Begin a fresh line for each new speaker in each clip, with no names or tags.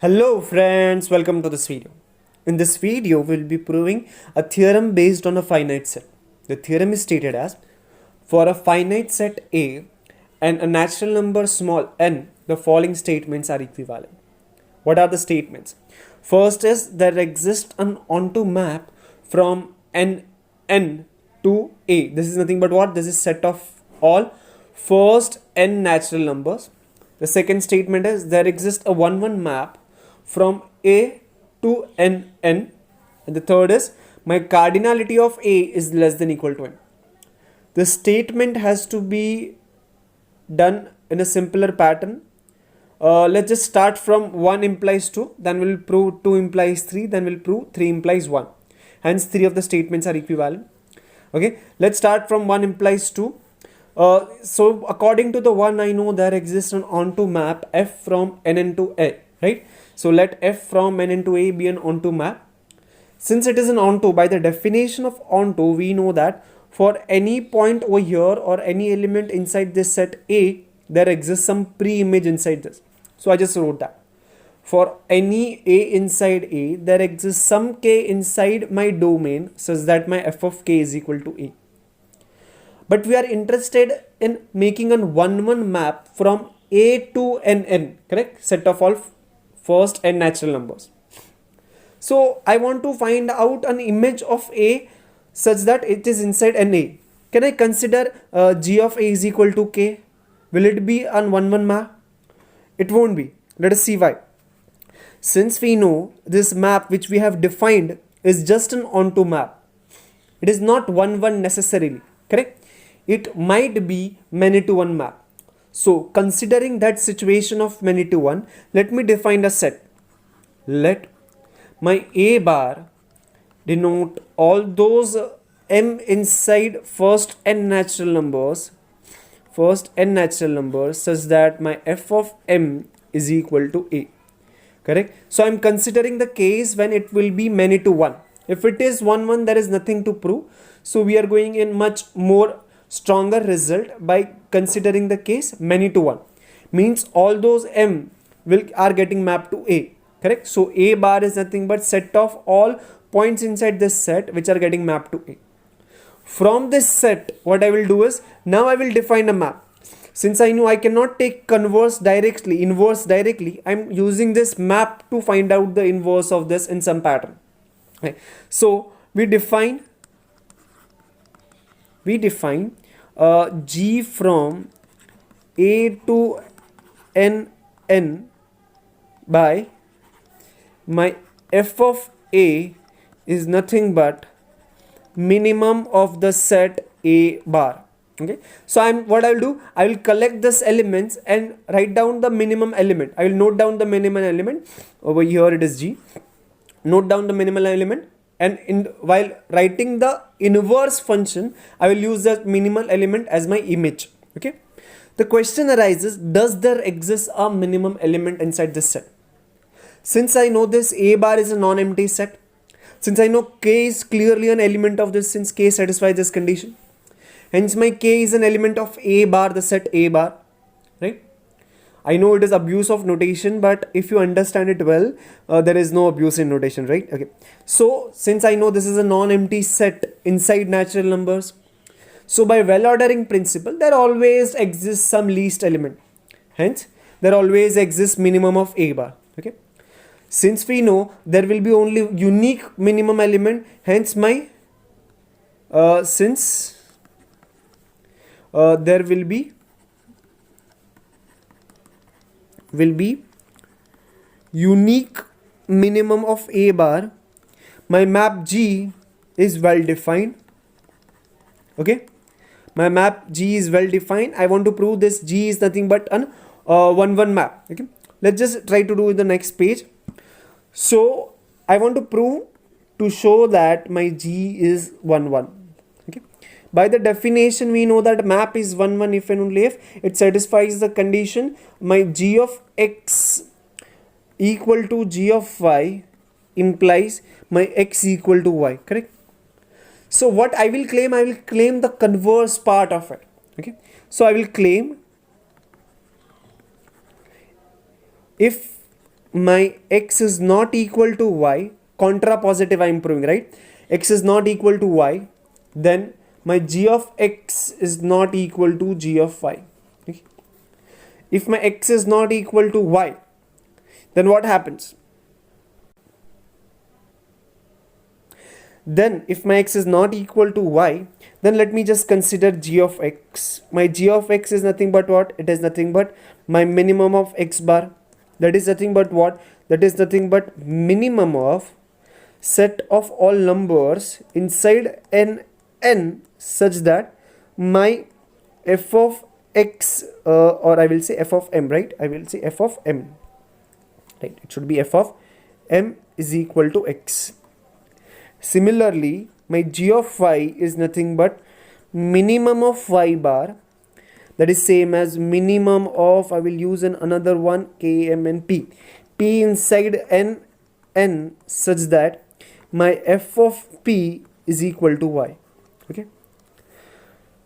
Hello friends, welcome to this video. In this video, we'll be proving a theorem based on a finite set. The theorem is stated as, for a finite set A and a natural number small n, the following statements are equivalent. What are the statements? First is, there exists an onto map from n to A. This is nothing but what? This is set of all first n natural numbers. The second statement is, there exists a 1-1 map from A to n. And the third is, my cardinality of A is less than equal to n. The statement has to be done in a simpler pattern. Let's just start from 1 implies 2, then we'll prove 2 implies 3, then we'll prove 3 implies 1. Hence 3 of the statements are equivalent. Okay, let's start from 1 implies 2. So according to the 1, I know there exists an onto map f from n to A, right? So let f from n to A be an onto map. Since it is an onto, by the definition of onto, we know that for any point over here or any element inside this set A, there exists some pre-image inside this. So I just wrote that. For any A inside A, there exists some k inside my domain such that my f of k is equal to A. But we are interested in making a 1-1 map from A to n, correct? Set of all first n natural numbers. So I want to find out an image of A such that it is inside NA. Can I consider g of A is equal to k? Will it be an 1-1 map? It won't be. Let us see why. Since we know this map which we have defined is just an onto map. It is not 1-1 necessarily, correct? It might be many to one map. So considering that situation of many to one, let me define a set. Let my A bar denote all those m inside first n natural numbers such that my f of m is equal to A, correct? So I'm considering the case when it will be many to one. If it is 1-1, there is nothing to prove. So we are going in much more stronger result by considering the case many to one. Means all those m are getting mapped to A, correct? So A bar is nothing but set of all points inside this set which are getting mapped to A. From this set, what I will do is, now I will define a map. Since I know I cannot take inverse directly, I'm using this map to find out the inverse of this in some pattern. Okay. So we define g from A to n by my f of A is nothing but minimum of the set A bar. Okay, so what I will do, I will collect this elements and write down the minimum element. I will note down the minimum element. Over here it is g. Note down the minimum element, and while writing the inverse function, I will use the minimal element as my image. Okay, the question arises, does there exist a minimum element inside this set? Since I know this A bar is a non-empty set, since I know k is clearly an element of this, since k satisfies this condition, hence my k is an element of A bar, the set A bar, right? I know it is abuse of notation, but if you understand it well, there is no abuse in notation, right? Okay. So since I know this is a non-empty set inside natural numbers, so by well ordering principle, there always exists some least element. Hence, there always exists minimum of A bar. Okay. Since we know there will be only unique minimum element, hence my there will be unique minimum of A bar, my map G is well defined. Okay, my map G is well defined. I want to prove this G is nothing but an 1-1 map. Okay, let's just try to do in the next page. So I want to prove to show that my G is 1-1. Okay, by the definition we know that map is 1-1 if and only if it satisfies the condition my G of x equal to G of y implies my x equal to y, correct? So what I will claim the converse part of it. Okay, so I will claim if my x is not equal to y, contra positive I am proving, right? X is not equal to y, then my g of x is not equal to g of y. Okay. If my x is not equal to y, then what happens? Then if my x is not equal to y, then let me just consider g of x. My g of x is nothing but what? It is nothing but my minimum of x bar. That is nothing but what? That is nothing but minimum of set of all numbers inside n such that my f of x or I will say f of m, right? I will say f of m, right? It should be f of m is equal to x. Similarly, my g of y is nothing but minimum of y bar, that is same as minimum of, I will use another one, k, m and p. P inside n such that my f of p is equal to y. Okay.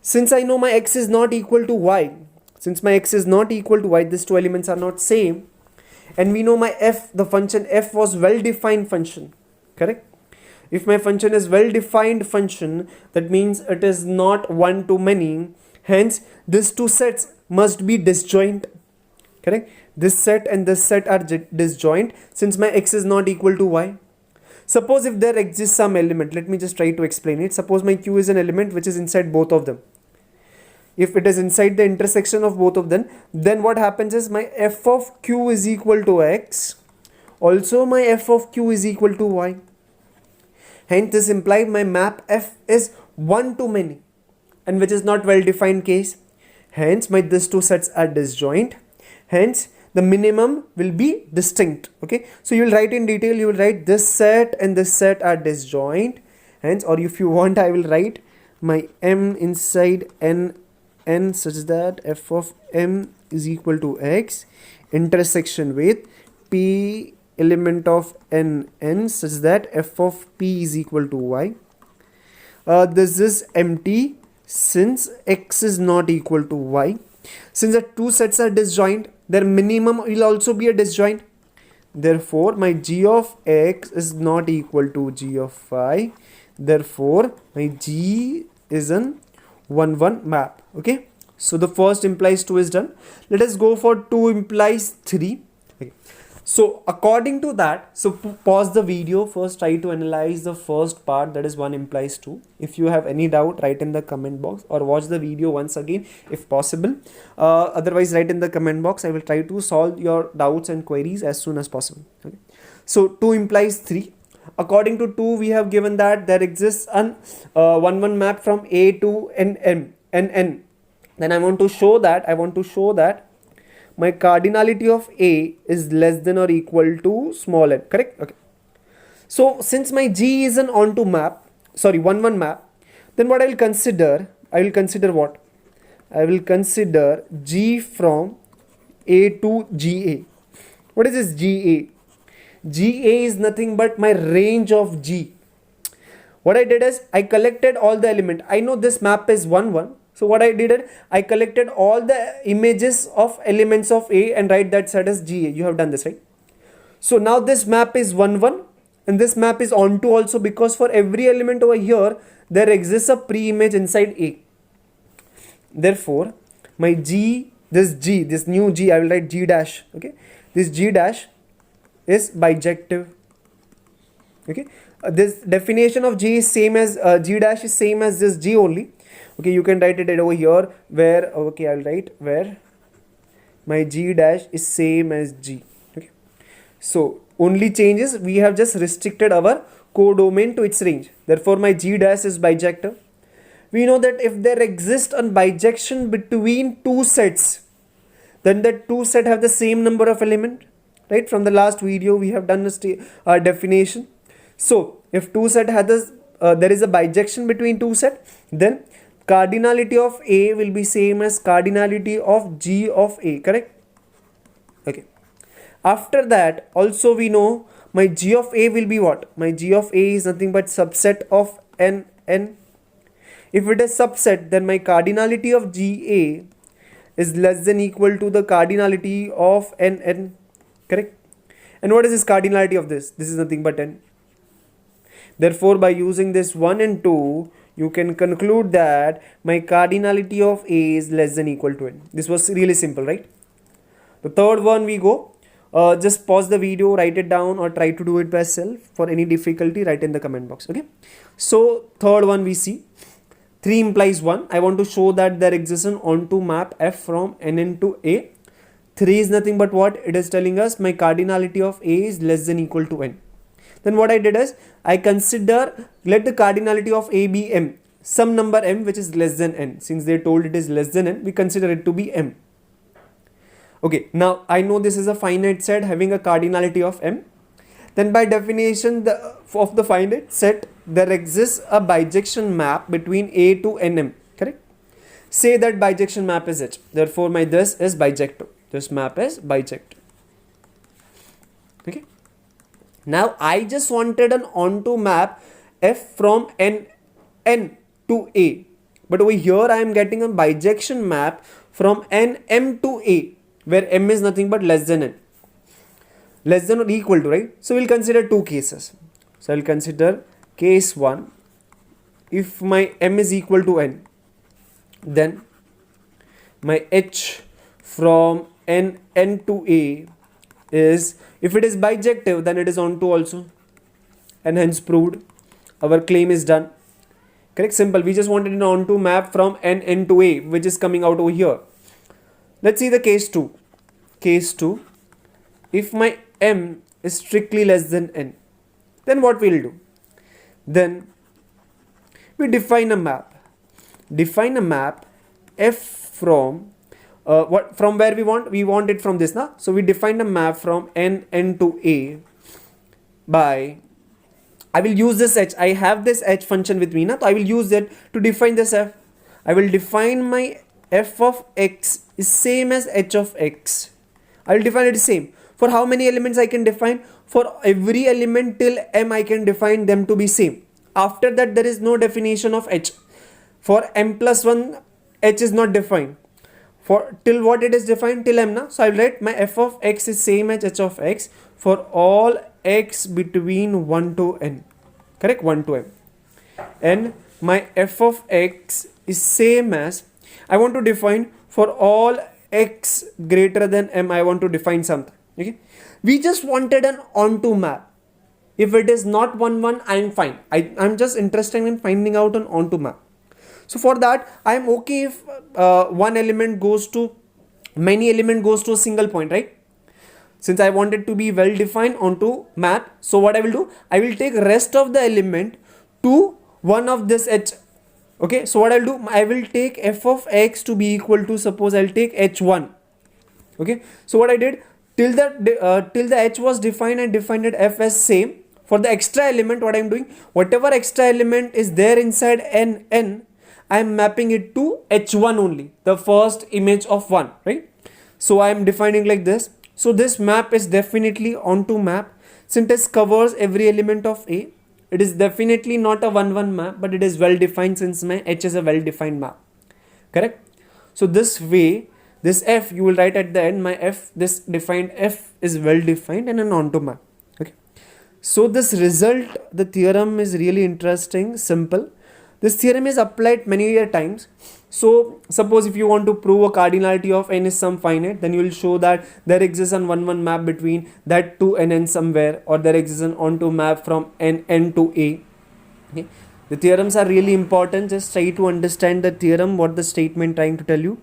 Since I know my x is not equal to y, these two elements are not same, and we know my f, the function f was well defined function, correct? If my function is well defined function, that means it is not one to many, hence these two sets must be disjoint, correct? This set and this set are disjoint since my x is not equal to y. Suppose if there exists some element, let me just try to explain it. Suppose my q is an element which is inside both of them. If it is inside the intersection of both of them, then what happens is my f of q is equal to x, also my f of q is equal to y. Hence this implies my map f is one to many, and which is not well defined case. Hence my these two sets are disjoint. Hence the minimum will be distinct. Okay, so you will write in detail, you will write this set and this set are disjoint. Hence, or if you want, I will write my m inside n such that f of m is equal to x intersection with p element of n such that f of p is equal to y. This is empty since x is not equal to y. Since the two sets are disjoint, their minimum will also be a disjoint. Therefore, my g of x is not equal to g of y. Therefore, my g is an 1-1 map. Okay. So the first implies 2 is done. Let us go for 2 implies 3. Okay. So according to that, so pause the video, first try to analyze the first part, that is 1 implies 2. If you have any doubt, write in the comment box or watch the video once again if possible. Otherwise write in the comment box. I will try to solve your doubts and queries as soon as possible. Okay. So 2 implies 3. According to 2, we have given that there exists an 1-1 map from A to N. Then I want to show that my cardinality of A is less than or equal to small n, correct? Okay. So since my G is an onto map, 1-1 map, then what I will consider what? I will consider G from A to GA. What is this GA? GA is nothing but my range of G. What I did is I collected all the element. I know this map is 1-1. So what I did is I collected all the images of elements of A and write that set as GA. You have done this, right? So now this map is 1-1 and this map is onto also, because for every element over here there exists a pre-image inside A. Therefore my G, this new G, I will write G dash. Okay, this G dash is bijective. Okay, this definition of G is same as G dash is same as this G only. Okay, you can write it over here where, okay, I'll write where my G dash is same as G. Okay, so only changes, we have just restricted our codomain to its range. Therefore my G dash is bijective. We know that if there exists a bijection between two sets, then the two set have the same number of element, right? From the last video we have done a definition. So if two set has this, there is a bijection between two set, then cardinality of A will be same as cardinality of G of A, correct? Okay. After that also we know my G of A will be what? My G of A is nothing but subset of n. If it is subset, then my cardinality of GA is less than equal to the cardinality of n, correct? And what is this cardinality of this? This is nothing but n. Therefore, by using this 1 and 2, you can conclude that my cardinality of A is less than equal to n. This was really simple, right? The third one we go. Just pause the video, write it down, or try to do it by yourself. For any difficulty, write in the comment box. Okay. So third one we see 3 implies 1. I want to show that there exists an onto map f from Nn to A. 3 is nothing but what? It is telling us my cardinality of A is less than equal to n. Then what I did is I consider, let the cardinality of A be m, some number m which is less than n. Since they told it is less than n, we consider it to be m. Okay, now I know this is a finite set having a cardinality of m. Then by definition of the finite set, there exists a bijection map between A to Nm, correct? Say that bijection map is H. Therefore, my this is bijective. This map is bijective. Okay. Now I just wanted an onto map f from n to A. But over here I am getting a bijection map from Nm to A, where m is nothing but less than n. Less than or equal to, right? So we'll consider two cases. So I'll consider case 1. If my m is equal to n, then my h from n to A is, if it is bijective, then it is onto also, and hence proved. Our claim is done. Correct? Simple. We just wanted an onto map from n to A, which is coming out over here. Let's see the case 2. Case 2. If my m is strictly less than n, then what we'll do? Then we define a map. Define a map f from from where we want it from this now. So we define a map from n to A by, I will use this h. I have this h function with me now, so I will use it to define this f. I will define my f of x is same as h of x. I will define it same. For how many elements I can define? For every element till m I can define them to be same. After that there is no definition of h. For m plus 1 h is not defined. For till what it is defined? Till m now. So I will write my f of x is same as h of x for all x between 1 to n. Correct? 1 to m. And my f of x is same as, I want to define for all x greater than m, I want to define something. Okay, we just wanted an onto map. If it is not 1 1, I'm fine. I'm just interested in finding out an onto map. So for that, I'm okay if one element goes to, many element goes to a single point, right? Since I want it to be well defined onto map, so what I will do, I will take rest of the element to one of this h. Okay, so what I'll do, I will take f of x to be equal to, suppose I'll take h1. Okay, so what I did, till the h was defined, I defined it f as same. For the extra element, what I'm doing, whatever extra element is there inside n, I am mapping it to h1 only, the first image of 1, right? So I am defining like this. So this map is definitely onto map. Since it covers every element of A, it is definitely not a 1 1 map, but it is well defined since my h is a well defined map. Correct? So this way, this f you will write at the end, my f, this defined f is well defined and an onto map. Okay. So this result, the theorem is really interesting, simple. This theorem is applied many times. So suppose if you want to prove a cardinality of n is some finite, then you will show that there exists an 1 1 map between that to n somewhere, or there exists an onto map from n to A. Okay. The theorems are really important. Just try to understand the theorem, what the statement trying to tell you.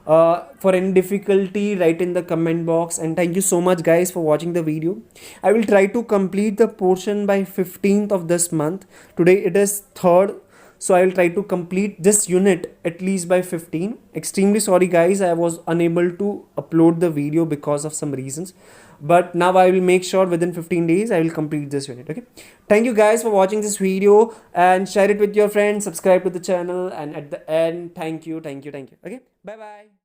For any difficulty, write in the comment box, and thank you so much guys for watching the video. I will try to complete the portion by 15th of this month. Today it is 3rd, so I will try to complete this unit at least by 15. Extremely sorry guys, I was unable to upload the video because of some reasons, but now I will make sure within 15 days I will complete this unit. Okay, thank you guys for watching this video, and share it with your friends, subscribe to the channel, and at the end, thank you. Okay, bye bye.